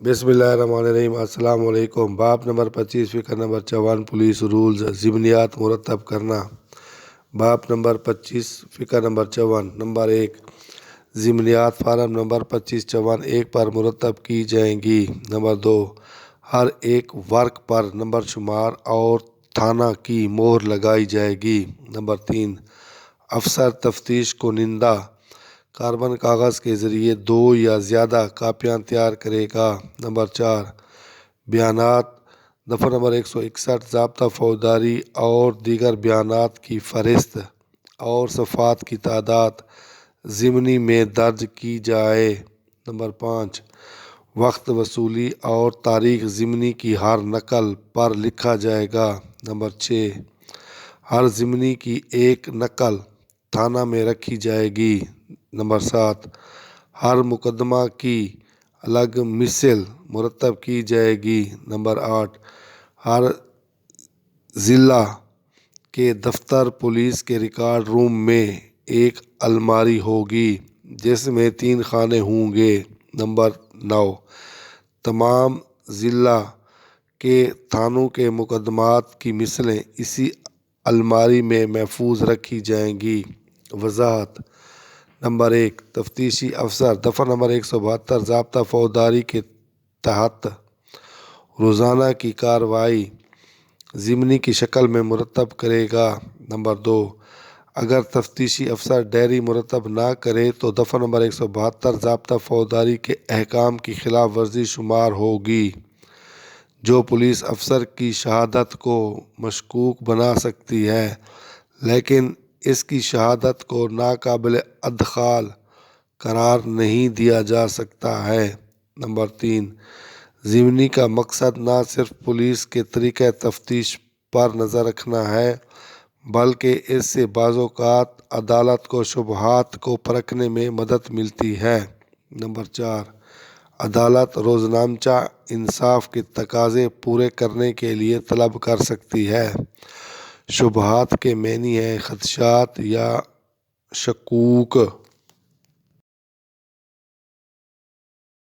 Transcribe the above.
بسم اللہ الرحمن الرحیم۔ السلام علیکم۔ باب نمبر 25 فقہ نمبر 54 پولیس رولز ضمنیات مرتب کرنا۔ باب نمبر 25 فقہ نمبر 54 نمبر 1 ضمنیات فارم نمبر 2554 پر مرتب کی جائیں گی۔ نمبر 2 ہر ایک ورق پر نمبر شمار اور تھانہ کی مہر لگائی جائے گی۔ نمبر 3 افسر تفتیش کنندہ کاربن کاغذ کے ذریعے 2 یا زیادہ کاپیاں تیار کرے گا۔ نمبر 4 بیانات دفعہ نمبر 161 ضابطہ فوجداری اور دیگر بیانات کی فہرست اور صفحات کی تعداد ضمنی میں درج کی جائے۔ نمبر 5 وقت وصولی اور تاریخ ضمنی کی ہر نقل پر لکھا جائے گا۔ نمبر 6 ہر ضمنی کی ایک نقل تھانہ میں رکھی جائے گی۔ نمبر 7 ہر مقدمہ کی الگ مثل مرتب کی جائے گی۔ نمبر 8 ہر ضلع کے دفتر پولیس کے ریکارڈ روم میں ایک الماری ہوگی جس میں 3 خانے ہوں گے۔ نمبر 9 تمام ضلع کے تھانوں کے مقدمات کی مثلیں اسی الماری میں محفوظ رکھی جائیں گی۔ وضاحت نمبر 1 تفتیشی افسر دفعہ نمبر 172 ضابطہ فوجداری کے تحت روزانہ کی کارروائی ضمنی کی شکل میں مرتب کرے گا۔ نمبر 2 اگر تفتیشی افسر ڈائری مرتب نہ کرے تو دفعہ نمبر 172 ضابطہ فوجداری کے احکام کی خلاف ورزی شمار ہوگی جو پولیس افسر کی شہادت کو مشکوک بنا سکتی ہے لیکن اس کی شہادت کو ناقابل ادخال قرار نہیں دیا جا سکتا ہے۔ نمبر 3 ضمنی کا مقصد نہ صرف پولیس کے طریقہ تفتیش پر نظر رکھنا ہے بلکہ اس سے بعض اوقات عدالت کو شبہات کو پرکھنے میں مدد ملتی ہے۔ نمبر 4 عدالت روزنامچہ انصاف کے تقاضے پورے کرنے کے لیے طلب کر سکتی ہے۔ شبہات کے معنی ہیں خدشات یا شکوک۔